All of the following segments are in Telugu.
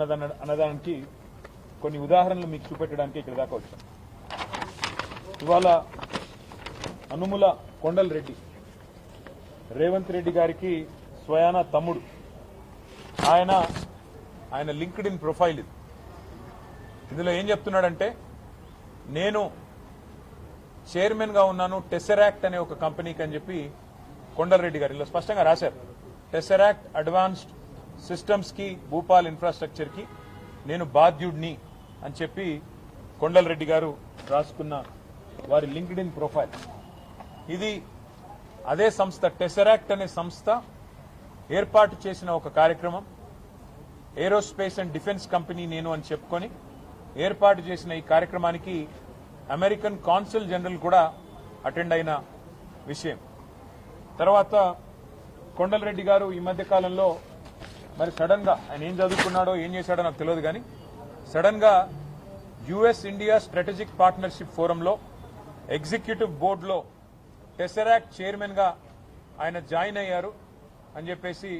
అన్నదానికి కొన్ని ఉదాహరణలు మీకు చూపెట్టడానికి ఇక్కడ దాకా వచ్చాం. ఇవాళ అనుముల కొండల రెడ్డి రేవంత్ రెడ్డి గారికి స్వయాన తమ్ముడు. ఆయన లింక్డ్ ఇన్ ప్రొఫైల్ ఇది. ఇందులో ఏం చెప్తున్నాడంటే, నేను చైర్మన్ గా ఉన్నాను టెసరాక్ట్ అనే ఒక కంపెనీకి అని చెప్పి కొండలరెడ్డి గారు ఇలా స్పష్టంగా రాశారు. టెసరాక్ట్ అడ్వాన్స్డ్ సిస్టమ్స్ కి, భూపాల్ ఇన్ఫ్రాస్ట్రక్చర్ కి నేను బాధ్యుడిని అని చెప్పి కొండలరెడ్డి గారు రాసుకున్న వారి లింక్డ్ ఇన్ ప్రొఫైల్ ఇది. అదే సంస్థ టెసరాక్ట్ అనే సంస్థ ఏర్పాటు చేసిన ఒక కార్యక్రమం, ఏరోస్పేస్ అండ్ డిఫెన్స్ కంపెనీ నేను అని చెప్పుకొని ఏర్పాటు చేసిన ఈ కార్యక్రమానికి అమెరికన్ కాన్సుల్ జనరల్ కూడా అటెండ్ అయిన విషయం. తర్వాత కొండలరెడ్డి గారు ఈ మధ్య కాలంలో మరి సడన్ గా ఆయన ఏం చదువుకున్నాడో ఏం చేశాడో నాకు తెలియదు, కానీ సడన్ గా యుఎస్ ఇండియా స్ట్రాటజిక్ పార్ట్నర్షిప్ ఫోరంలో ఎగ్జిక్యూటివ్ బోర్డులో టెసరాక్ట్ చైర్మన్ గా ఆయన జాయిన్ అయ్యారు అని చెప్పేసి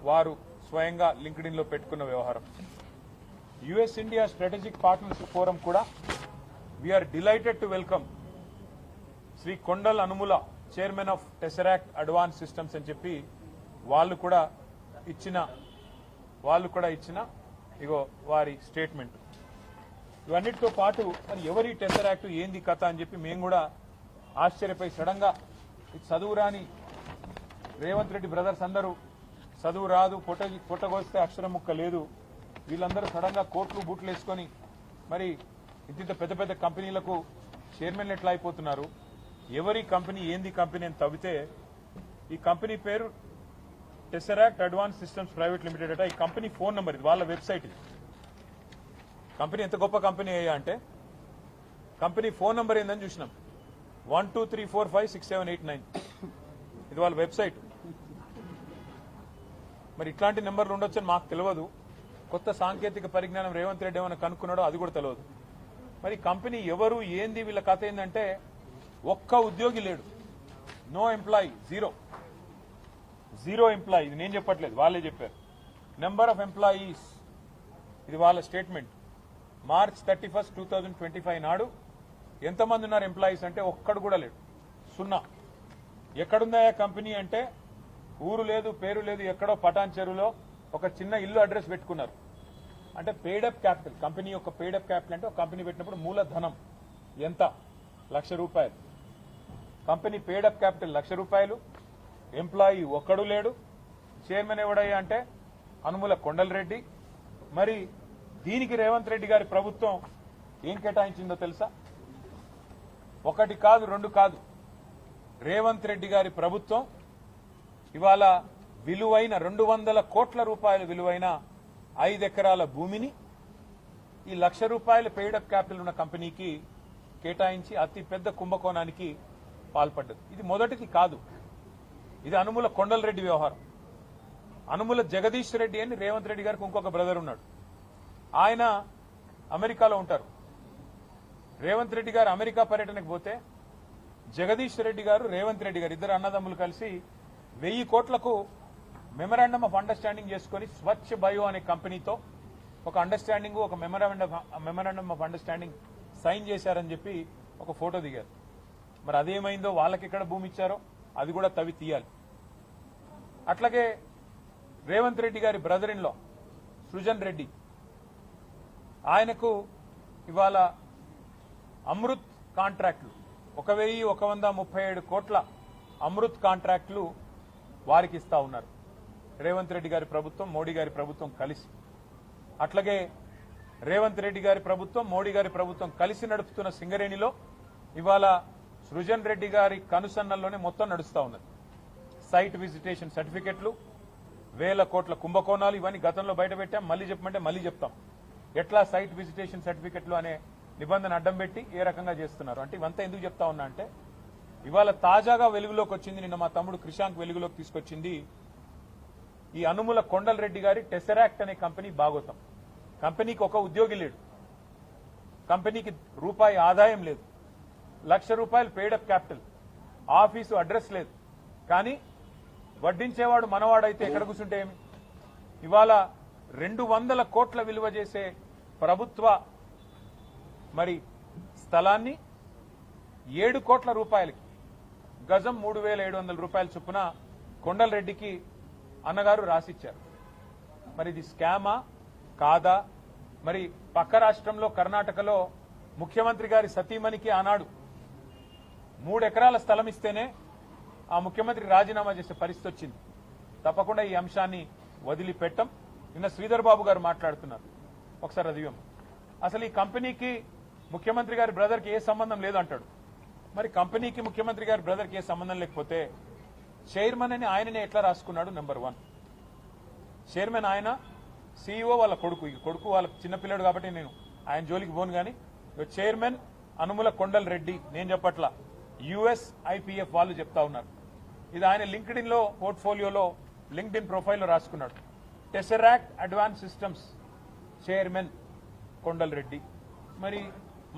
వారు స్వయంగా లింక్డ్ ఇన్ లో పెట్టుకున్న వ్యవహారం. US India strategic partnership forum కూడా we're delighted to welcome Shri Kondal Anumula chairman of Tesseract advance systems అని చెప్పి వాళ్ళు కూడా ఇచ్చిన ఇగో వారి స్టేట్మెంట్. ఇవన్నిటితో పాటు మరి ఎవరి టెసరాక్ట్ ఏంది కథ అని చెప్పి మేము కూడా ఆశ్చర్యపోయి సడన్ గా చదువు రాని రేవంత్ రెడ్డి బ్రదర్స్ అందరూ చదువు రాదు, పొట్టగొస్తే అక్షరం ముక్క లేదు, వీళ్ళందరూ సడన్ గా కోట్లు బూట్లు వేసుకొని మరి ఇంత పెద్ద పెద్ద కంపెనీలకు చైర్మన్లు ఎట్లా అయిపోతున్నారు, ఎవరి కంపెనీ ఏంది కంపెనీ అని తవ్వితే ఈ కంపెనీ పేరు టెసరాక్ట్ అడ్వాన్స్ సిస్టమ్స్ ప్రైవేట్ లిమిటెడ్ అట. ఈ కంపెనీ ఫోన్ నంబర్ ఇది, వాళ్ళ వెబ్సైట్ ఇది. కంపెనీ ఎంత గొప్ప కంపెనీ అయ్యా అంటే కంపెనీ ఫోన్ నంబర్ ఏందని చూసినాం, 1234567889. ఇది వాళ్ళ వెబ్సైట్. మరి ఇట్లాంటి నెంబర్లు ఉండొచ్చని మాకు తెలియదు. కొత్త సాంకేతిక పరిజ్ఞానం రేవంత్ రెడ్డి ఏమైనా కనుక్కున్నాడో అది కూడా తెలియదు. మరి కంపెనీ ఎవరు ఏంది వీళ్ళ కథ ఏంటంటే, ఒక్క ఉద్యోగి లేడు, నో ఎంప్లాయీ, జీరో ఎంప్లాయీ. ఇది నేను చెప్పట్లేదు, వాళ్ళే చెప్పారు. నెంబర్ ఆఫ్ ఎంప్లాయీస్ ఇది వాళ్ళ స్టేట్మెంట్. మార్చ్ 31, 2025 నాడు ఎంతమంది ఉన్నారు ఎంప్లాయీస్ అంటే ఒక్కడు కూడా లేడు, 0. ఎక్కడుందా కంపెనీ అంటే ఊరు లేదు, పేరు లేదు, ఎక్కడో పటాన్ చెరువులో ఒక చిన్న ఇల్లు అడ్రస్ పెట్టుకున్నారు. అంటే పెయిడప్ క్యాపిటల్, కంపెనీ యొక్క పెయిడప్ క్యాపిటల్ అంటే ఒక కంపెనీ పెట్టినప్పుడు మూలధనం ఎంత, ₹1,00,000. కంపెనీ పెయిడప్ క్యాపిటల్ ₹1,00,000, ఎంప్లాయీ ఒక్కడు లేడు. చైర్మన్ ఎవడయ్యా అంటే అనుముల కొండలరెడ్డి. మరి దీనికి రేవంత్ రెడ్డి గారి ప్రభుత్వం ఏం కేటాయించిందో తెలుసా? 1 కాదు 2 కాదు, రేవంత్ రెడ్డి గారి ప్రభుత్వం ఇవాళ విలువైన 200 కోట్ల రూపాయల విలువైన 5 ఎకరాల భూమిని ఈ ₹1,00,000 పెయిడప్ క్యాపిటల్ ఉన్న కంపెనీకి కేటాయించి అతి పెద్ద కుంభకోణానికి పాల్పడ్డది. ఇది మొదటిది కాదు, ఇది అనుముల కొండలరెడ్డి వ్యవహారం. అనుముల జగదీష్ రెడ్డి అని రేవంత్ రెడ్డి గారికి ఇంకొక బ్రదర్ ఉన్నాడు, ఆయన అమెరికాలో ఉంటారు. రేవంత్ రెడ్డి గారు అమెరికా పర్యటనకు పోతే జగదీష్ రెడ్డి గారు, రేవంత్ రెడ్డి గారు ఇద్దరు అన్నదమ్ములు కలిసి 1000 కోట్లకు మెమరాండమ్ ఆఫ్ అండర్స్టాండింగ్ చేసుకుని స్వచ్ఛ బయో అనే కంపెనీతో ఒక అండర్స్టాండింగ్, ఒక మెమరాండమ్ ఆఫ్ అండర్స్టాండింగ్ సైన్ చేశారని చెప్పి ఒక ఫోటో దిగారు. మరి అదేమైందో, వాళ్ళకి ఎక్కడ భూమి ఇచ్చారో అది కూడా తవ్వి తీయాలి. అట్లాగే రేవంత్ రెడ్డి గారి brother in law Srujan Reddy, ఆయనకు ఇవాళ అమృత్ కాంట్రాక్టులు 1,137 కోట్ల అమృత్ కాంట్రాక్టులు వారికి ఇస్తా ఉన్నారు రేవంత్ రెడ్డి గారి ప్రభుత్వం, మోడీ గారి ప్రభుత్వం కలిసి. అట్లాగే రేవంత్ రెడ్డి గారి ప్రభుత్వం, మోడీ గారి ప్రభుత్వం కలిసి నడుపుతున్న సింగరేణిలో ఇవాళ సృజన్ రెడ్డి గారి కనుసన్నల్లోనే మొత్తం నడుస్తా ఉన్నది. సైట్ విజిటేషన్ సర్టిఫికెట్లు, 1000 కోట్ల కుంభకోణాలు, ఇవన్నీ గతంలో బయటపెట్టాం, మళ్ళీ చెప్పమంటే మళ్ళీ చెప్తాం. ఎట్లా సైట్ విజిటేషన్ సర్టిఫికెట్లు అనే నిబంధన అడ్డం పెట్టి ఏ రకంగా చేస్తున్నారు అంటే ఇవంతా ఎందుకు చెప్తా ఉన్నా అంటే ఇవాళ తాజాగా వెలుగులోకి వచ్చింది, నిన్న మా తమ్ముడు క్రిషాంక్ వెలుగులోకి తీసుకొచ్చింది ఈ అనుముల కొండలరెడ్డి గారి టెసరాక్ట్ అనే కంపెనీ భాగోతం. కంపెనీకి ఒక ఉద్యోగి లేడు, కంపెనీకి రూపాయి ఆదాయం లేదు, ₹1,00,000 పెయిడప్ క్యాపిటల్, ఆఫీసు అడ్రస్ లేదు. కానీ వడ్డించేవాడు మనవాడైతే ఎక్కడ కూర్చుంటే ఏమి? ఇవాళ 200 కోట్ల విలువ చేసే ప్రభుత్వ మరి స్థలాన్ని 7 కోట్ల రూపాయలకి గజం 3,700 రూపాయల చొప్పున కొండలరెడ్డికి అన్నగారు రాసిచ్చారు. మరి ఇది స్కామా కాదా? మరి పక్క రాష్ట్రంలో కర్ణాటకలో ముఖ్యమంత్రి గారి సతీమణికి ఆనాడు 3 ఎకరాల స్థలం ఇస్తేనే ఆ ముఖ్యమంత్రి రాజీనామా చేసే పరిస్థితి వచ్చింది. తప్పకుండా ఈ అంశాన్ని వదిలిపెట్టం. నిన్న శ్రీధర్ బాబు గారు మాట్లాడుతున్నారు, ఒకసారి అది అసలు ఈ కంపెనీకి ముఖ్యమంత్రి గారి బ్రదర్కి ఏ సంబంధం లేదు అంటాడు. మరి కంపెనీకి ముఖ్యమంత్రి గారి బ్రదర్కి ఏ సంబంధం లేకపోతే చైర్మన్ అని ఆయననే ఎట్లా రాసుకున్నాడు? నెంబర్ 1 చైర్మన్ ఆయన, సీఈఓ వాళ్ళ కొడుకు. ఈ కొడుకు వాళ్ళ చిన్నపిల్లడు కాబట్టి నేను ఆయన జోలికి పోను. కానీ చైర్మన్ అనుముల కొండలరెడ్డి, నేను చెప్పట్లా, USIPF వాళ్ళు చెప్తా ఉన్నారు. ఇది ఆయన లింక్డ్ఇన్ లో పోర్ట్ఫోలియోలో లింక్డ్ఇన్ ప్రొఫైల్లో రాసుకున్నాడు. టెసరాక్ట్ అడ్వాన్స్ సిస్టమ్స్ చైర్మన్ కొండలరెడ్డి. మరి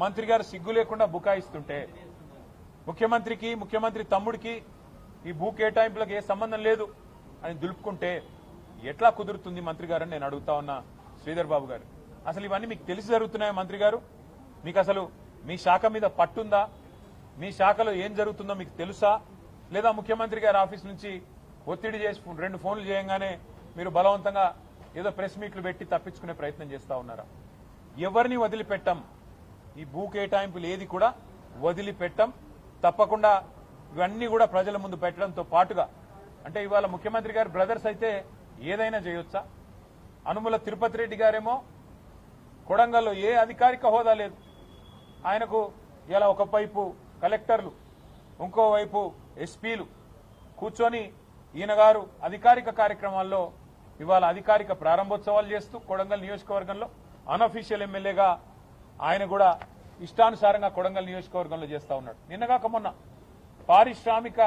మంత్రి గారు సిగ్గు లేకుండా బుకాయిస్తుంటే ముఖ్యమంత్రికి, ముఖ్యమంత్రి తమ్ముడికి ఈ భూ కేటాయింపులకు ఏ సంబంధం లేదు అని దులుపుకుంటే ఎట్లా కుదురుతుంది మంత్రి గారు అని నేను అడుగుతా ఉన్నా శ్రీధర్ బాబు గారు. అసలు ఇవన్నీ మీకు తెలిసి జరుగుతున్నాయా మంత్రి గారు? మీకు అసలు మీ శాఖ మీద పట్టుందా? మీ శాఖలో ఏం జరుగుతుందో మీకు తెలుసా? లేదా ముఖ్యమంత్రి గారి ఆఫీస్ నుంచి ఒత్తిడి చేసి 2 ఫోన్లు చేయంగానే మీరు బలవంతంగా ఏదో ప్రెస్ మీట్లు పెట్టి తప్పించుకునే ప్రయత్నం చేస్తా ఉన్నారా? ఎవరిని వదిలిపెట్టం. ఈ భూ కేటాయింపులు ఏది కూడా వదిలిపెట్టం. తప్పకుండా ఇవన్నీ కూడా ప్రజల ముందు పెట్టడంతో పాటుగా, అంటే ఇవాళ ముఖ్యమంత్రి గారి బ్రదర్స్ అయితే ఏదైనా చేయొచ్చా? అనుముల తిరుపతి రెడ్డి గారేమో కొడంగల్లో ఏ అధికారిక హోదా లేదు ఆయనకు. ఇలా ఒకవైపు కలెక్టర్లు, ఇంకోవైపు ఎస్పీలు కూర్చొని ఈయన గారు అధికారిక కార్యక్రమాల్లో ఇవాళ అధికారిక ప్రారంభోత్సవాలు చేస్తూ కొడంగల్ నియోజకవర్గంలో అన్అఫీషియల్ ఎమ్మెల్యేగా ఆయన కూడా ఇష్టానుసారంగా కొడంగల్ నియోజకవర్గంలో చేస్తా ఉన్నాడు. నిన్నగాక మొన్న పారిశ్రామిక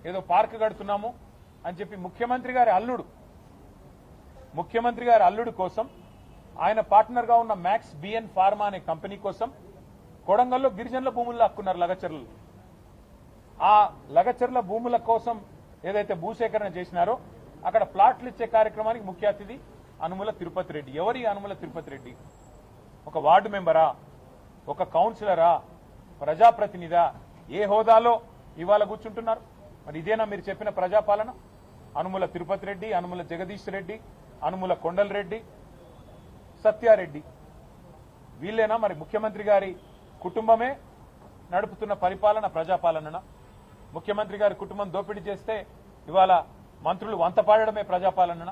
ఏదో పార్క్ కడుతున్నాము అని చెప్పి ముఖ్యమంత్రి గారి అల్లుడు కోసం ఆయన పార్ట్నర్ గా ఉన్న మ్యాక్స్ బిఎన్ ఫార్మా అనే కంపెనీ కోసం కొడంగల్లో గిరిజనుల భూముల్లో హక్కున్నారు లగచర్లు. ఆ లగచర్ల భూముల కోసం ఏదైతే భూసేకరణ చేసినారో అక్కడ ప్లాట్లు ఇచ్చే కార్యక్రమానికి ముఖ్య అతిథి అనుముల తిరుపతి రెడ్డి. ఎవరి అనుముల తిరుపతి రెడ్డి? ఒక వార్డు మెంబరా? ఒక కౌన్సిలరా? ప్రజాప్రతినిధా? ఏ హోదాలో ఇవాళ కూర్చుంటున్నారు? మరి ఇదేనా మీరు చెప్పిన ప్రజాపాలన? అనుముల తిరుపతి రెడ్డి, అనుముల జగదీష్ రెడ్డి, అనుముల కొండలరెడ్డి, సత్యారెడ్డి వీళ్ళేనా? మరి ముఖ్యమంత్రి గారి కుటుంబమే నడుపుతున్న పరిపాలన ప్రజాపాలన? ముఖ్యమంత్రి గారి కుటుంబం దోపిడీ చేస్తే ఇవాళ మంత్రులు వంతపాడడమే ప్రజాపాలన?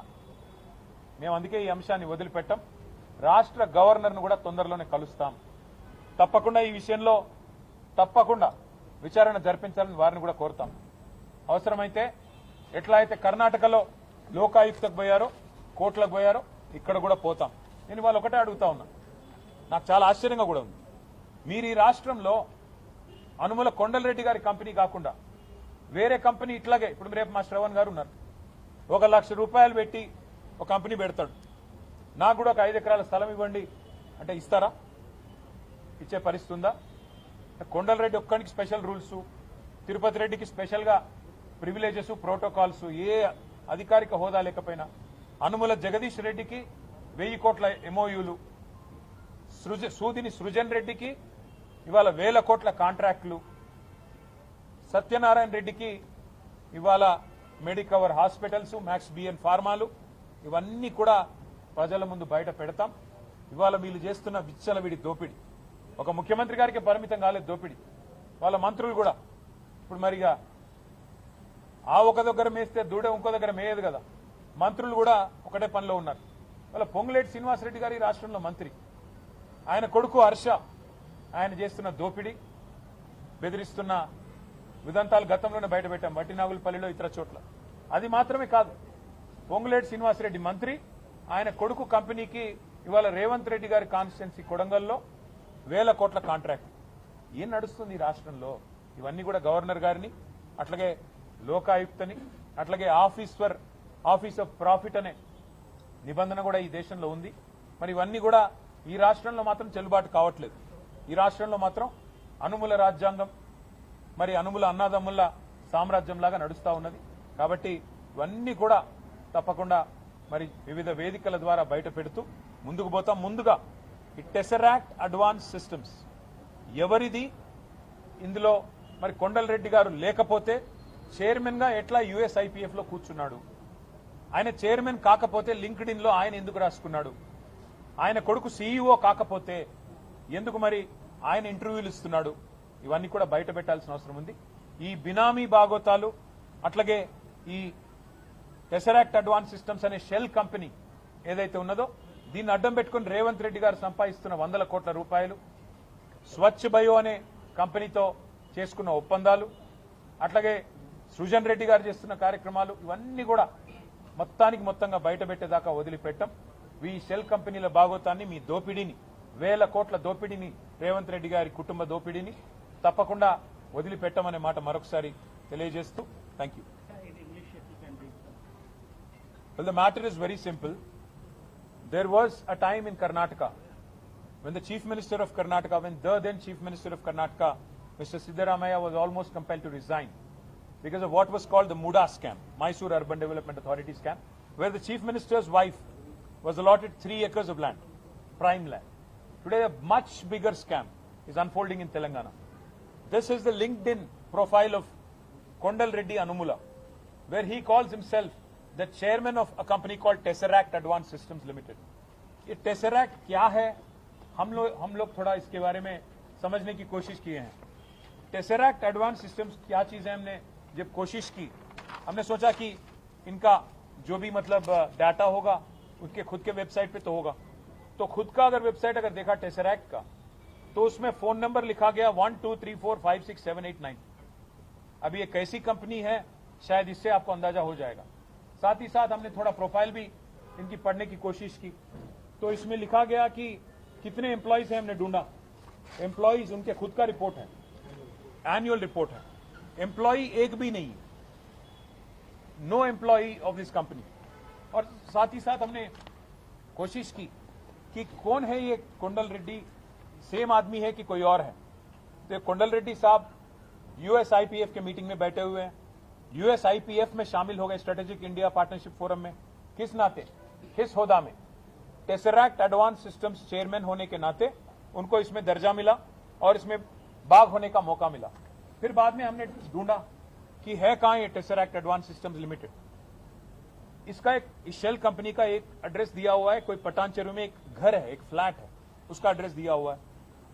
మేము అందుకే ఈ అంశాన్ని వదిలిపెట్టాం. రాష్ట్ర గవర్నర్ను కూడా తొందరలోనే కలుస్తాం. తప్పకుండా ఈ విషయంలో తప్పకుండా విచారణ జరిపించాలని వారిని కూడా కోరుతాం. అవసరమైతే ఎట్లా అయితే కర్ణాటకలో లోకాయుక్తకు పోయారో, కోర్టులకు పోయారో, ఇక్కడ కూడా పోతాం. నేను వాళ్ళు ఒకటే అడుగుతా ఉన్నా, నాకు చాలా ఆశ్చర్యంగా కూడా ఉంది. మీరు ఈ రాష్ట్రంలో అనుముల కొండలరెడ్డి గారి కంపెనీ కాకుండా వేరే కంపెనీ ఇట్లాగే, ఇప్పుడు రేపు మా శ్రవణ్ గారు ఉన్నారు, 1 లక్ష రూపాయలు పెట్టి ఒక కంపెనీ పెడతాడు, నాకు కూడా ఒక 5 ఎకరాల స్థలం ఇవ్వండి అంటే ఇస్తారా? ఇచ్చే పరిస్థితి ఉందా? కొండలరెడ్డి ఒక్కడికి స్పెషల్ రూల్స్, తిరుపతి రెడ్డికి స్పెషల్ గా ప్రివిలేజెస్, ప్రోటోకాల్స్, ఏ అధికారిక హోదా లేకపోయినా, అనుముల జగదీష్ రెడ్డికి 1000 కోట్ల MOUలు, సూదిని సృజన్ రెడ్డికి ఇవాళ 1000 కోట్ల కాంట్రాక్టులు, సత్యనారాయణ రెడ్డికి ఇవాళ మెడికవర్ హాస్పిటల్స్, మ్యాక్స్ బిఎన్ ఫార్మాలు, ఇవన్నీ కూడా ప్రజల ముందు బయట పెడతాం. ఇవాళ వీళ్ళు చేస్తున్న విచ్చలవిడి దోపిడి ఒక ముఖ్యమంత్రి గారికి పరిమితం కాలేదు దోపిడి. వాళ్ళ మంత్రులు కూడా ఇప్పుడు మరిగా ఆ ఒక దగ్గర మేస్తే దూడ ఇంకో దగ్గర మేయదు కదా. మంత్రులు కూడా ఒకటే పనిలో ఉన్నారు. వాళ్ళ పొంగులేటి శ్రీనివాసరెడ్డి గారి రాష్ట్రంలో మంత్రి, ఆయన కొడుకు హర్ష, ఆయన చేస్తున్న దోపిడి, బెదిరిస్తున్న విదంతాలు గతంలోనే బయటపెట్టాం వట్టినాగులపల్లిలో, ఇతర చోట్ల. అది మాత్రమే కాదు, పొంగులేటి శ్రీనివాసరెడ్డి మంత్రి, ఆయన కొడుకు కంపెనీకి ఇవాళ రేవంత్ రెడ్డి గారి కాన్స్టిట్యున్సీ కొడంగల్లో 1000 కోట్ల కాంట్రాక్ట్. ఏం నడుస్తుంది ఈ రాష్ట్రంలో? ఇవన్నీ కూడా గవర్నర్ గారిని, అట్లాగే లోకాయుక్తని, అట్లాగే ఆఫీస్ ఆఫ్ ప్రాఫిట్ అనే నిబంధన కూడా ఈ దేశంలో ఉంది. మరి ఇవన్నీ కూడా ఈ రాష్ట్రంలో మాత్రం చెల్లుబాటు కావట్లేదు. ఈ రాష్ట్రంలో మాత్రం అనుముల రాజ్యాంగం, మరి అనుముల అన్నాదమ్ముల సామ్రాజ్యంలాగా నడుస్తూ ఉన్నది. కాబట్టి ఇవన్నీ కూడా తప్పకుండా మరి వివిధ వేదికల ద్వారా బయట పెడుతూ ముందుకు పోతాం. ముందుగా ఈ టెసరాక్ట్ అడ్వాన్స్ సిస్టమ్స్ ఎవరిది, ఇందులో మరి కొండలరెడ్డి గారు లేకపోతే చైర్మన్ గా ఎట్లా యుఎస్ఐపిఎఫ్ లో కూర్చున్నాడు, ఆయన చైర్మన్ కాకపోతే లింక్డ్ ఇన్ లో ఆయన ఎందుకు రాసుకున్నాడు, ఆయన కొడుకు సీఈఓ కాకపోతే ఎందుకు మరి ఆయన ఇంటర్వ్యూలు ఇస్తున్నాడు, ఇవన్నీ కూడా బయట పెట్టాల్సిన అవసరం ఉంది. ఈ బినామీ బాగోతాలు అట్లాగే ఈ టెసరాక్ట్ అడ్వాన్స్ సిస్టమ్స్ అనే షెల్ కంపెనీ ఏదైతే ఉన్నదో దీన్ని అడ్డం పెట్టుకుని రేవంత్ రెడ్డి గారు సంపాదిస్తున్న 100 కోట్ల రూపాయలు, స్వచ్ఛ బయో అనే కంపెనీతో చేసుకున్న ఒప్పందాలు, అట్లాగే సృజన్ రెడ్డి గారు చేస్తున్న కార్యక్రమాలు, ఇవన్నీ కూడా మొత్తంగా బయట పెట్టేదాకా వదిలిపెట్టం. ఈ షెల్ కంపెనీల బాగోతాన్ని, మీ దోపిడీని, 1000 కోట్ల దోపిడీని, రేవంత్ రెడ్డి గారి కుటుంబ దోపిడీని తప్పకుండా వదిలిపెట్టమనే మాట మరొకసారి తెలియజేస్తూ thank you. Well, the matter is very simple. There was a time in Karnataka when the Chief Minister of Karnataka, when the then Chief Minister of Karnataka, Mr. Siddaramaiah, was almost compelled to resign because of what was called the Muda scam, Mysore Urban Development Authority scam, where the Chief Minister's wife was allotted 3 acres of land, prime land. Today, a much bigger scam is unfolding in Telangana. This is the LinkedIn profile of Kondal Reddy Anumula, where he calls himself the chairman of a company called Tesseract Advanced Systems Limited. ये Tesseract क्या है, हम लोग थोड़ा इसके बारे में समझने की कोशिश किए हैं. Tesseract Advanced Systems क्या चीज है, हमने जब कोशिश की, हमने सोचा कि इनका जो भी मतलब डाटा होगा उनके खुद के वेबसाइट पे तो होगा, तो खुद का अगर वेबसाइट अगर देखा Tesseract का, तो उसमें फोन नंबर लिखा गया 1234567889. अभी ये कैसी कंपनी है शायद इससे आपको अंदाजा हो जाएगा. साथ ही साथ हमने थोड़ा प्रोफाइल भी इनकी पढ़ने की कोशिश की, तो इसमें लिखा गया कि कितने एम्प्लॉइज हैं, हमने ढूंढा. एम्प्लॉइज उनके खुद का रिपोर्ट है, एनुअल रिपोर्ट है, एम्प्लॉय एक भी नहीं है, no employ of this company. और साथ ही साथ हमने कोशिश की कि कौन है ये कोंडल रेड्डी, सेम आदमी है कि कोई और है. तो कोंडल रेड्डी साहब यूएसआईपीएफ के मीटिंग में बैठे हुए हैं, यूएसआईपीएफ में शामिल हो गए स्ट्रेटेजिक इंडिया पार्टनरशिप फोरम में. किस नाते, किस होदा में, टेसरैक्ट एडवांस सिस्टम्स चेयरमैन होने के नाते उनको इसमें दर्जा मिला और इसमें भाग होने का मौका मिला. फिर बाद में हमने ढूंढा कि है कहां ये टेसरैक्ट एडवांस सिस्टम्स लिमिटेड. इसका एक शेल कंपनी का एक एड्रेस दिया हुआ है, कोई पटानचेरू में एक घर है, एक फ्लैट है, उसका एड्रेस दिया हुआ है.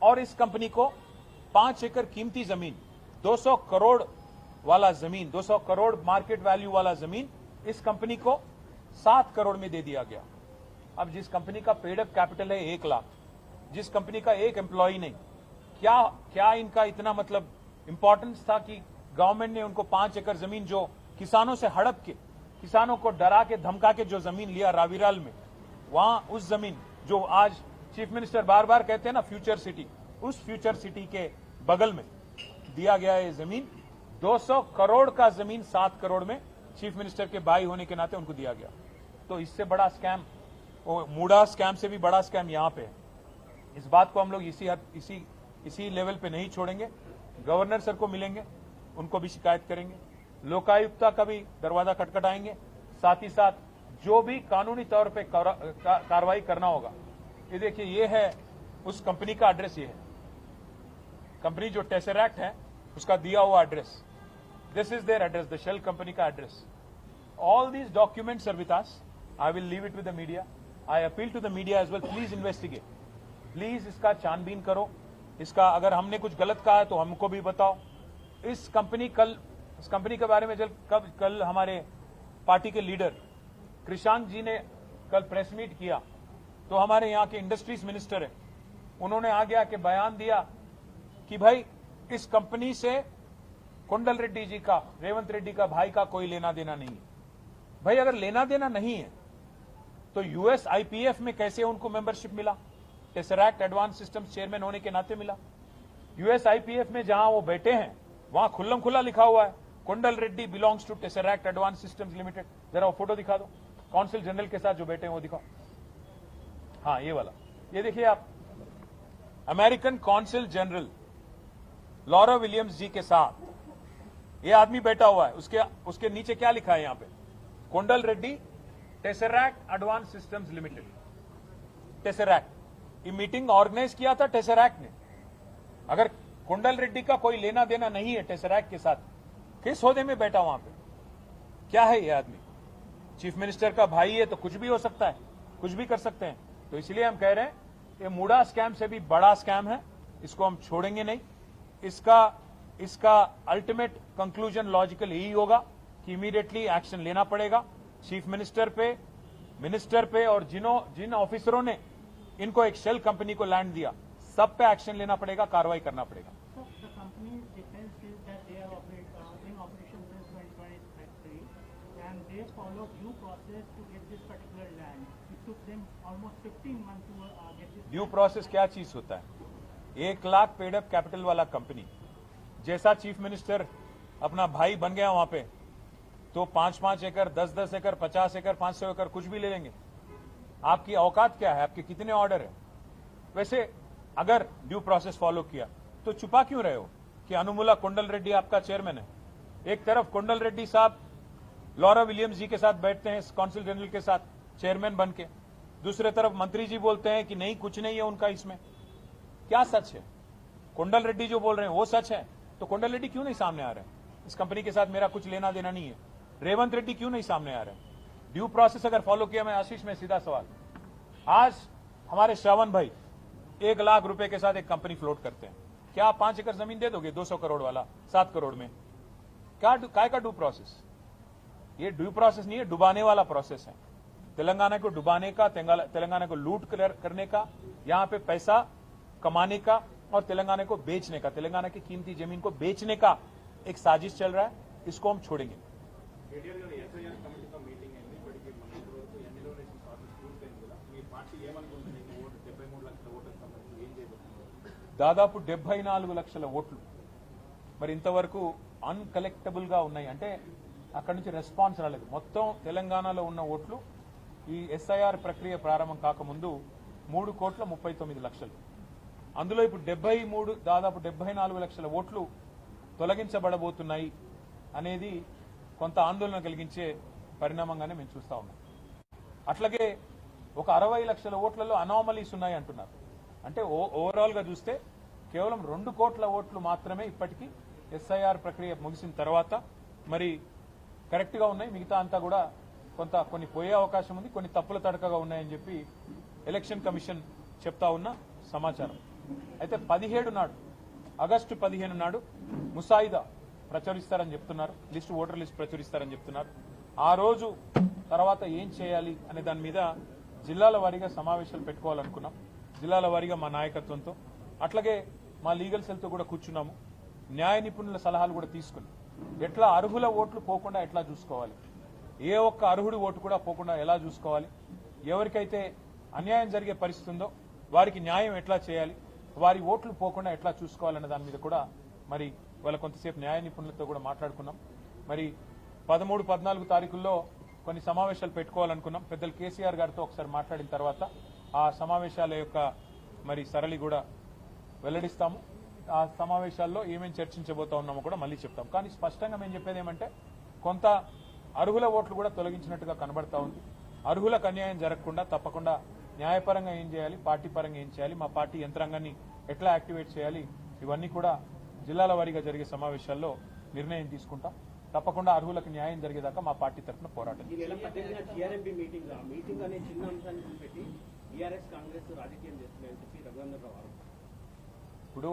और इस कंपनी को 5 एकड़ कीमती जमीन, 200 करोड़ वाला जमीन, 200 करोड़ मार्केट वैल्यू वाला जमीन इस कंपनी को 7 करोड़ में दे दिया गया. अब जिस कंपनी का पेड अप कैपिटल है 1 लाख, जिस कंपनी का एक एम्प्लॉय नहीं, क्या इनका इतना मतलब इंपॉर्टेंस था कि गवर्नमेंट ने उनको 5 एकड़ जमीन जो किसानों से हड़प के, किसानों को डरा के धमका के जो जमीन लिया रावीराल में, वहां उस जमीन जो आज चीफ मिनिस्टर बार बार कहते हैं ना फ्यूचर सिटी, उस फ्यूचर सिटी के बगल में दिया गया ये जमीन. 200 करोड़ का जमीन 7 करोड़ में चीफ मिनिस्टर के भाई होने के नाते उनको दिया गया. तो इससे बड़ा स्कैम, मूडा स्कैम से भी बड़ा स्कैम यहां पे है. इस बात को हम लोग इसी लेवल पे नहीं छोड़ेंगे. गवर्नर सर को मिलेंगे, उनको भी शिकायत करेंगे, लोकायुक्ता का भी दरवाजा खटखटाएंगे. साथ ही साथ जो भी कानूनी तौर पे कार्रवाई करना होगा. ये देखिए, ये है उस कंपनी का एड्रेस, ये है कंपनी जो टेसरैक्ट है उसका दिया हुआ address. This is their address, the shell company का address. All these documents are with us. I will leave it with the media. I appeal to the media as well, please investigate, please इसका छानबीन करो. इसका अगर हमने कुछ गलत कहा है तो हमको भी बताओ. इस कंपनी के बारे में कल हमारे पार्टी के लीडर कृषांक जी ने कल प्रेस मीट किया, तो हमारे यहाँ के इंडस्ट्रीज मिनिस्टर है, उन्होंने आगे आके बयान दिया कि भाई इस कंपनी से कोंडल रेड्डी जी का, रेवंत रेड्डी का भाई का कोई लेना देना नहीं है. भाई अगर लेना देना नहीं है तो यूएसआईपीएफ में कैसे उनको मेंबरशिप मिला? टेसरैक्ट एडवांस सिस्टम्स चेयरमैन होने के नाते मिला. यूएसआईपीएफ में जहां वो बैठे हैं वहां खुल्लम खुल्ला लिखा हुआ है Kondal Reddy belongs to Tesseract advance systems limited. जरा वो फोटो दिखा दो, कौंसिल जनरल के साथ जो बैठे हैं वो दिखाओ. हाँ, ये वाला, ये देखिए आप, American council general Laura Williams ji के साथ ये आदमी बैठा हुआ है. उसके नीचे क्या लिखा है यहाँ पे? Kondal Reddy Tesseract advance systems limited, Tesseract, ये मीटिंग ऑर्गेनाइज किया था टेसरैक्ट ने। अगर कुंडल रेड्डी का कोई लेना देना नहीं है टेसरैक्ट के साथ, किस ओहदे में बैठा वहां पे? क्या है ये आदमी? चीफ मिनिस्टर का भाई है तो कुछ भी हो सकता है, कुछ भी कर सकते हैं। तो इसलिए हम कह रहे हैं ये मूडा स्कैम से भी बड़ा स्कैम है, इसको हम छोड़ेंगे नहीं। इसका अल्टीमेट कंक्लूजन लॉजिकल यही होगा कि इमीडिएटली एक्शन लेना पड़ेगा चीफ मिनिस्टर पे और जिन ऑफिसरों ने इनको एक शेल कंपनी को लैंड दिया, सब पे एक्शन लेना पड़ेगा, कार्रवाई करना पड़ेगा। They follow due process to get this particular land. It took them almost 15 months to get this. Due process क्या चीज होता है? 1 लाख पेड अप कैपिटल वाला कंपनी जैसा चीफ मिनिस्टर अपना भाई बन गया वहां पे, तो 5-5 एकड़, 10-10 एकड़, 50 एकड़, 500 एकड़ कुछ भी ले लेंगे। आपकी औकात क्या है? आपके कितने ऑर्डर है? वैसे अगर ड्यू प्रोसेस फॉलो किया तो छुपा क्यों रहे हो कि अनुमुला कुंडल रेड्डी आपका चेयरमैन है? एक तरफ कुंडल रेड्डी साहब लॉरा विलियम्स जी के साथ बैठते हैं काउंसिल जनरल के साथ चेयरमैन बन के, दूसरे तरफ मंत्री जी बोलते हैं कि नहीं कुछ नहीं है उनका इसमें। क्या सच है? कुंडल रेड्डी जो बोल रहे हैं वो सच है, तो कुंडल रेड्डी क्यों नहीं सामने आ रहे हैं? इस कंपनी के साथ मेरा कुछ लेना देना नहीं है। रेवंत रेड्डी क्यों नहीं सामने आ रहे हैं? ड्यू प्रोसेस अगर फॉलो किया, मैं आशीष में सीधा सवाल, आज हमारे श्रावण भाई 1 लाख रुपए के साथ एक कंपनी फ्लोट करते हैं, क्या आप 5 एकड़ जमीन दे दोगे 200 करोड़ वाला 7 करोड़ में? काय का ड्यू प्रोसेस? ये ड्यू प्रोसेस नहीं है, डुबाने वाला प्रोसेस है। तेलंगाना को डुबाने का, तेलंगाना को लूट करने का, यहां पे पैसा कमाने का और तेलंगाना को बेचने का, तेलंगाना की कीमती जमीन को बेचने का एक साजिश चल रहा है। इसको हम छोड़ेंगे। దాదాపు 74 లక్షల ఓట్లు మరి ఇంతవరకు అన్కలెక్టబుల్ గా ఉన్నాయి, అంటే అక్కడి నుంచి రెస్పాన్స్ రాలేదు. మొత్తం తెలంగాణలో ఉన్న ఓట్లు ఈ ఎస్ఐఆర్ ప్రక్రియ ప్రారంభం కాకముందు 3,39,00,000. అందులో ఇప్పుడు దాదాపు 74 లక్షల ఓట్లు తొలగించబడబోతున్నాయి అనేది కొంత ఆందోళన కలిగించే పరిణామంగానే మేము చూస్తా ఉన్నాం. అట్లాగే ఒక 60 లక్షల ఓట్లలో అనామలీస్ ఉన్నాయి అంటున్నారు. అంటే ఓవరాల్ గా చూస్తే కేవలం 2 కోట్ల ఓట్లు మాత్రమే ఇప్పటికీ ఎస్ఐఆర్ ప్రక్రియ ముగిసిన తర్వాత మరి కరెక్ట్ గా ఉన్నాయి. మిగతా అంతా కూడా కొన్ని పోయే అవకాశం ఉంది, కొన్ని తప్పుల తడకగా ఉన్నాయని చెప్పి ఎలక్షన్ కమిషన్ చెప్తా ఉన్న సమాచారం. అయితే 17 నాడు, ఆగస్టు 15 నాడు ముసాయిదా ప్రచురిస్తారని చెప్తున్నారు, ఓటర్ లిస్ట్ ప్రచురిస్తారని చెప్తున్నారు. ఆ రోజు తర్వాత ఏం చేయాలి అనే దాని మీద జిల్లాల వారీగా సమావేశాలు పెట్టుకోవాలనుకున్నాం. జిల్లాల వారీగా మా నాయకత్వంతో, అట్లాగే మా లీగల్ సెల్తో కూడా కూర్చున్నాము. న్యాయ నిపుణుల సలహాలు కూడా తీసుకుని ఎట్లా అర్హుల ఓట్లు పోకుండా ఎట్లా చూసుకోవాలి, ఏ ఒక్క అర్హుడి ఓటు కూడా పోకుండా ఎలా చూసుకోవాలి, ఎవరికైతే అన్యాయం జరిగే పరిస్థితి ఉందో వారికి న్యాయం ఎట్లా చేయాలి, వారి ఓట్లు పోకుండా ఎట్లా చూసుకోవాలన్న దాని మీద కూడా మరి వాళ్ళ కొంతసేపు న్యాయ నిపుణులతో కూడా మాట్లాడుకున్నాం. మరి 13, 14 తారీఖుల్లో కొన్ని సమావేశాలు పెట్టుకోవాలనుకున్నాం. పెద్దలు కేసీఆర్ గారితో ఒకసారి మాట్లాడిన తర్వాత ఆ సమావేశాల యొక్క మరి సరళి కూడా వెల్లడిస్తాము. ఆ సమావేశాల్లో ఏమేమి చర్చించబోతా ఉన్నామో కూడా మళ్ళీ చెప్తాం. కానీ స్పష్టంగా మేము చెప్పేది ఏమంటే, కొంత అర్హుల ఓట్లు కూడా తొలగించినట్టుగా కనబడతా ఉంది. అర్హులకు అన్యాయం జరగకుండా తప్పకుండా న్యాయపరంగా ఏం చేయాలి, పార్టీ పరంగా ఏం చేయాలి, మా పార్టీ యంత్రాంగాన్ని ఎట్లా యాక్టివేట్ చేయాలి, ఇవన్నీ కూడా జిల్లాల వారీగా జరిగే సమావేశాల్లో నిర్ణయం తీసుకుంటాం. తప్పకుండా అర్హులకు న్యాయం జరిగేదాకా మా పార్టీ తరఫున పోరాటం. ఇప్పుడు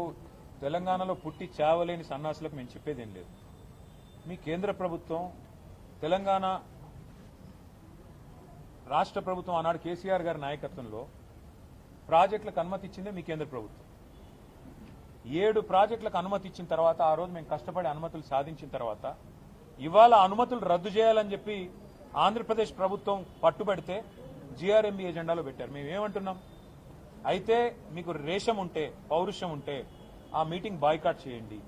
తెలంగాణలో పుట్టి చావలేని సన్నాసులకు మేము చెప్పేదేం లేదు. మీ కేంద్ర ప్రభుత్వం, తెలంగాణ రాష్ట్ర ప్రభుత్వం ఆనాడు కేసీఆర్ గారి నాయకత్వంలో ప్రాజెక్టులకు అనుమతి ఇచ్చిందే మీ కేంద్ర ప్రభుత్వం. 7 ప్రాజెక్టులకు అనుమతి ఇచ్చిన తర్వాత, ఆ రోజు మేము కష్టపడి అనుమతులు సాధించిన తర్వాత, ఇవాళ అనుమతులు రద్దు చేయాలని చెప్పి ఆంధ్రప్రదేశ్ ప్రభుత్వం పట్టుబడితే జీఆర్ఎంబీ ఎజెండాలో పెట్టారు. మేమేమంటున్నాం, అయితే మీకు రేషం ఉంటే, పౌరుషం ఉంటే ఆ మీటింగ్ బాయ్కాట్ చేయండి,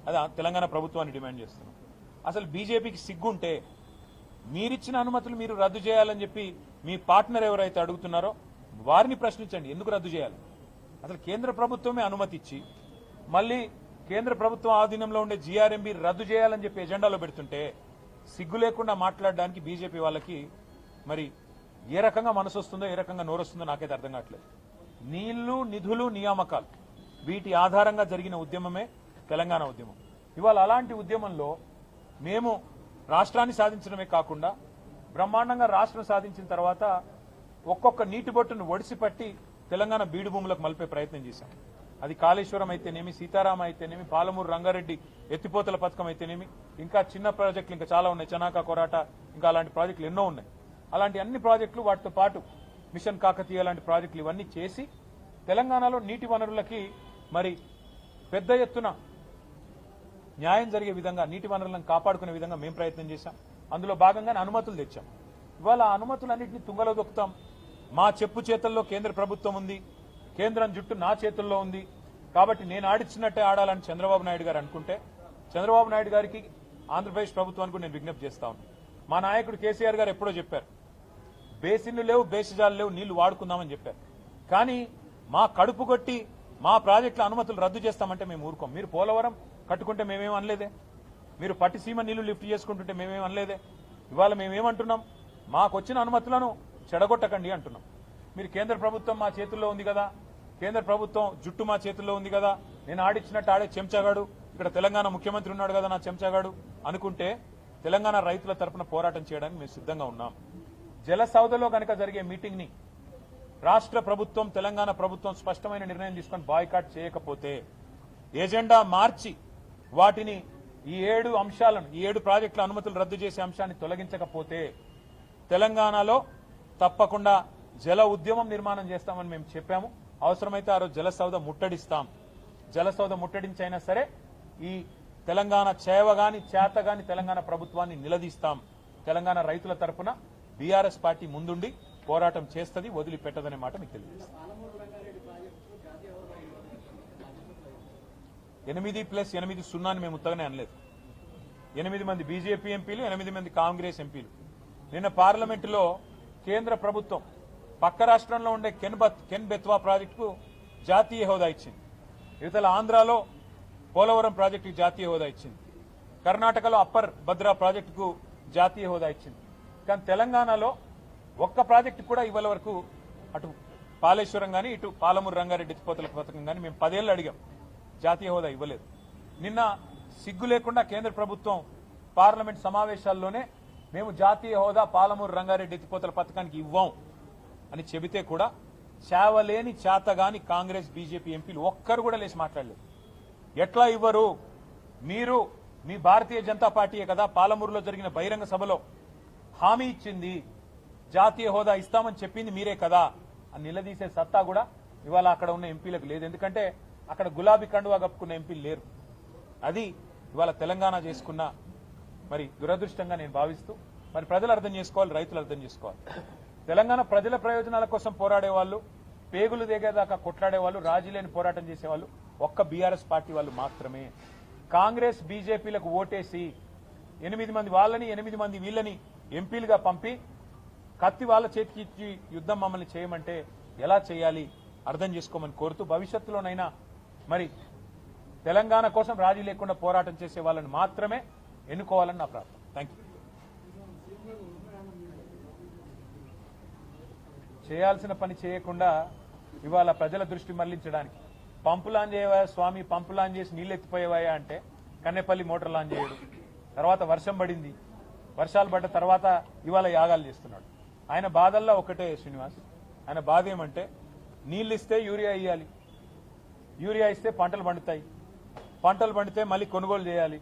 అది తెలంగాణ ప్రభుత్వాన్ని డిమాండ్ చేస్తున్నాం. అసలు బీజేపీకి సిగ్గుంటే మీరిచ్చిన అనుమతులు మీరు రద్దు చేయాలని చెప్పి మీ పార్ట్నర్ ఎవరైతే అడుగుతున్నారో వారిని ప్రశ్నించండి, ఎందుకు రద్దు చేయాలి? అసలు కేంద్ర ప్రభుత్వమే అనుమతి ఇచ్చి మళ్ళీ కేంద్ర ప్రభుత్వం ఆధీనంలో ఉండే జీఆర్ఎంబీ రద్దు చేయాలని చెప్పి ఎజెండాలో పెడుతుంటే సిగ్గు లేకుండా మాట్లాడడానికి బీజేపీ వాళ్ళకి మరి ఏ రకంగా మనసు వస్తుందో ఏ రకంగా నోరొస్తుందో నాకైతే అర్థం కావట్లేదు. నీళ్లు, నిధులు, నియామకాలు వీటి ఆధారంగా జరిగిన ఉద్యమమే తెలంగాణ ఉద్యమం. ఇవాళ అలాంటి ఉద్యమంలో మేము రాష్ట్రాన్ని సాధించడమే కాకుండా బ్రహ్మాండంగా రాష్ట్రం సాధించిన తర్వాత ఒక్కొక్క నీటి బొట్టును ఒడిసిపట్టి తెలంగాణ బీడు భూములకు మలిపే ప్రయత్నం చేశాం. అది కాళేశ్వరం అయితేనేమి, సీతారామ అయితేనేమి, పాలమూరు రంగారెడ్డి ఎత్తిపోతల పథకం అయితేనేమి, ఇంకా చిన్న ప్రాజెక్టులు ఇంకా చాలా ఉన్నాయి, చనాక కొరాట, ఇంకా అలాంటి ప్రాజెక్టులు ఎన్నో ఉన్నాయి. అలాంటి అన్ని ప్రాజెక్టులు, వాటితో పాటు మిషన్ కాకతీయ లాంటి ప్రాజెక్టులు ఇవన్నీ చేసి తెలంగాణలో నీటి వనరులకి మరి పెద్ద ఎత్తున న్యాయం జరిగే విధంగా, నీటి వనరులను కాపాడుకునే విధంగా మేము ప్రయత్నం చేశాం. అందులో భాగంగానే అనుమతులు తెచ్చాం. ఇవాళ ఆ అనుమతులన్నింటినీ తుంగలో దొక్కుతాం. మా చెప్పు చేతుల్లో కేంద్ర ప్రభుత్వం ఉంది, కేంద్రం జుట్టు నా చేతుల్లో ఉంది, కాబట్టి నేను ఆడిచ్చినట్టే ఆడాలని చంద్రబాబు నాయుడు గారు అనుకుంటే, చంద్రబాబు నాయుడు గారికి ఆంధ్రప్రదేశ్ ప్రభుత్వానికి నేను విజ్ఞప్తి చేస్తా ఉన్నాను. మా నాయకుడు కేసీఆర్ గారు ఎప్పుడో చెప్పారు, బేసిన్లు లేవు, బేసిజాలు లేవు, నీళ్లు వాడుకుందామని చెప్పారు. కానీ మా కడుపు కొట్టి మా ప్రాజెక్టుల అనుమతులు రద్దు చేస్తామంటే మేము ఊరుకోం. మీరు పోలవరం కట్టుకుంటే మేమేం అనలేదే, మీరు పట్టిసీమ నీళ్లు లిఫ్ట్ చేసుకుంటుంటే మేమేం అనలేదే. ఇవాళ మేమేమంటున్నాం, మాకు వచ్చిన అనుమతులను చెడగొట్టకండి అంటున్నాం. మీరు కేంద్ర ప్రభుత్వం మా చేతుల్లో ఉంది కదా, కేంద్ర ప్రభుత్వం జుట్టు మా చేతుల్లో ఉంది కదా, నేను ఆడిచ్చినట్టు ఆడే చెంచాగాడు, ఇక్కడ తెలంగాణ ముఖ్యమంత్రి ఉన్నాడు కదా నా చెంచాగాడు అనుకుంటే తెలంగాణ రైతుల తరపున పోరాటం చేయడానికి మేము సిద్ధంగా ఉన్నాం. జల సౌదలో కనుక జరిగే మీటింగ్ ని రాష్ట్ర ప్రభుత్వం, తెలంగాణ ప్రభుత్వం స్పష్టమైన నిర్ణయం తీసుకొని బాయ్కాట్ చేయకపోతే, ఎజెండా మార్చి వాటిని ఈ 7 అంశాలను, ఈ 7 ప్రాజెక్టుల అనుమతులు రద్దు చేసే అంశాన్ని తొలగించకపోతే తెలంగాణలో తప్పకుండా జల ఉద్యమం నిర్మాణం చేస్తామని మేము చెప్పాము. అవసరమైతే ఆ రోజు జల సౌద ముట్టడిస్తాం. జల సౌద ముట్టడించైనా సరే ఈ తెలంగాణ చేవగాని చేతగాని తెలంగాణ ప్రభుత్వాన్ని నిలదీస్తాం. తెలంగాణ రైతుల తరపున బీఆర్ఎస్ పార్టీ ముందుండి పోరాటం చేస్తుంది, వదిలిపెట్టదనే మాట మీకు తెలియజేస్తాం. 8+8 అని మేము ఉత్తగానే అనలేదు. 8 మంది బీజేపీ ఎంపీలు, 8 మంది కాంగ్రెస్ ఎంపీలు నిన్న పార్లమెంటులో కేంద్ర ప్రభుత్వం పక్క రాష్ట్రంలో ఉండే కెన్ బెత్వా ప్రాజెక్టుకు జాతీయ హోదా ఇచ్చింది. ఇవతల ఆంధ్రాలో పోలవరం ప్రాజెక్టుకు జాతీయ హోదా ఇచ్చింది. కర్ణాటకలో అప్పర్ భద్రా ప్రాజెక్టుకు జాతీయ హోదా ఇచ్చింది. కానీ తెలంగాణలో ఒక్క ప్రాజెక్టు కూడా ఇవాళ వరకు, అటు కాళేశ్వరం కానీ ఇటు పాలమూరు రంగారెడ్డి ఎత్తిపోతల పథకం కానీ మేము 10 ఏళ్లు అడిగాం, జాతీయ హోదా ఇవ్వలేదు. నిన్న సిగ్గు లేకుండా కేంద్ర ప్రభుత్వం పార్లమెంట్ సమావేశాల్లోనే మేము జాతీయ హోదా పాలమూరు రంగారెడ్డి ఎత్తిపోతల పథకానికి ఇవ్వం అని చెబితే కూడా చావలేని చేతగాని కాంగ్రెస్, బీజేపీ ఎంపీలు ఒక్కరు కూడా లేచి మాట్లాడలేదు. ఎట్లా ఇవ్వరు, మీరు మీ భారతీయ జనతా పార్టీయే కదా పాలమూరులో జరిగిన బహిరంగ సభలో హామీ ఇచ్చింది, జాతీయ హోదా ఇస్తామని చెప్పింది మీరే కదా అని నిలదీసే సత్తా కూడా ఇవాళ అక్కడ ఉన్న ఎంపీలకు లేదు. ఎందుకంటే అక్కడ గులాబీ కండువా కప్పుకున్న ఎంపీలు లేరు. అది ఇవాళ తెలంగాణ చేసుకున్న మరి దురదృష్టంగా నేను భావిస్తూ, మరి ప్రజలు అర్థం చేసుకోవాలి, రైతులు అర్థం చేసుకోవాలి. తెలంగాణ ప్రజల ప్రయోజనాల కోసం పోరాడే వాళ్ళు, పేగులు దిగేదాకా కొట్లాడే వాళ్ళు, రాజీ లేని పోరాటం చేసేవాళ్ళు ఒక్క బీఆర్ఎస్ పార్టీ వాళ్ళు మాత్రమే. కాంగ్రెస్, బీజేపీలకు ఓటేసి 8 మంది వాళ్ళని 8 మంది వీళ్ళని ఎంపీలుగా పంపి కత్తి వాళ్ళ చేతికి ఇచ్చి యుద్ధం మమ్మల్ని చేయమంటే ఎలా చేయాలి అర్థం చేసుకోమని కోరుతూ, భవిష్యత్తులోనైనా మరి తెలంగాణ కోసం రాజీ లేకుండా పోరాటం చేసే వాళ్ళని మాత్రమే ఎన్నుకోవాలని నా ప్రార్థన. Thank you. చేయాల్సిన పని చేయకుండా ఇవాళ ప్రజల దృష్టి మళ్లించడానికి పంపు లాంచ్ చేయవా స్వామి, పంపు లాంచ్ చేసి నీళ్ళు ఎత్తిపోయేవాయా అంటే కన్నెపల్లి మోటార్ లాంచ్ చేయడు. తర్వాత వర్షం పడింది, వర్షాలు పడ్డ తర్వాత ఇవాళ యాగాలు చేస్తున్నాడు. ఆయన బాధల్లో ఒకటే శ్రీనివాస్, ఆయన బాధ ఏమంటే నీళ్ళు ఇస్తే యూరియా ఇవ్వాలి, యూరియా ఇస్తే పంటలు పండుతాయి, పంటలు పండితే మళ్ళీ కొనుగోలు చేయాలి,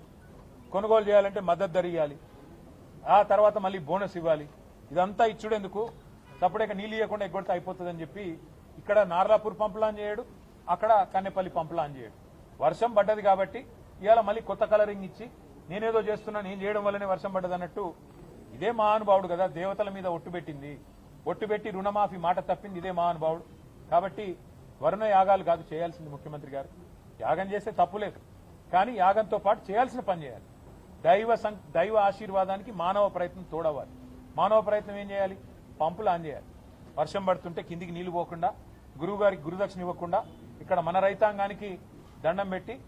కొనుగోలు చేయాలంటే మద్దతు ధర ఇవ్వాలి, ఆ తర్వాత మళ్ళీ బోనస్ ఇవ్వాలి. ఇదంతా ఇచ్చుడెందుకు, తప్పుడేక నీళ్ళు ఇవ్వకుండా ఎగ్గొడితే అయిపోతుందని చెప్పి ఇక్కడ నార్లాపూర్ పంపులాన్ చేయడు, అక్కడ కన్నెపల్లి పంపులాన్ చేయడు. వర్షం పడ్డది కాబట్టి ఇవాళ మళ్ళీ కొత్త కలరింగ్ ఇచ్చి నేనేదో చేస్తున్నా, నేను చేయడం వల్లనే వర్షం పడ్డది అన్నట్టు. ఇదే మహానుభావుడు కదా దేవతల మీద ఒట్టు పెట్టింది, ఒట్టు పెట్టి రుణమాఫీ మాట తప్పింది ఇదే మహానుభావుడు. కాబట్టి వరుణ యాగాలు కాదు చేయాల్సింది ముఖ్యమంత్రి గారు. యాగం చేస్తే తప్పులేదు, కానీ యాగంతో పాటు చేయాల్సిన పని చేయాలి. దైవ ఆశీర్వాదానికి మానవ ప్రయత్నం తోడవాలి. మానవ ప్రయత్నం ఏం చేయాలి, పంపులు ఆన్ చేయాలి. వర్షం పడుతుంటే కిందికి నీళ్లు పోకుండా, గురువు గారికి గురుదక్షిణ ఇవ్వకుండా, ఇక్కడ మన రైతాంగానికి దండం పెట్టి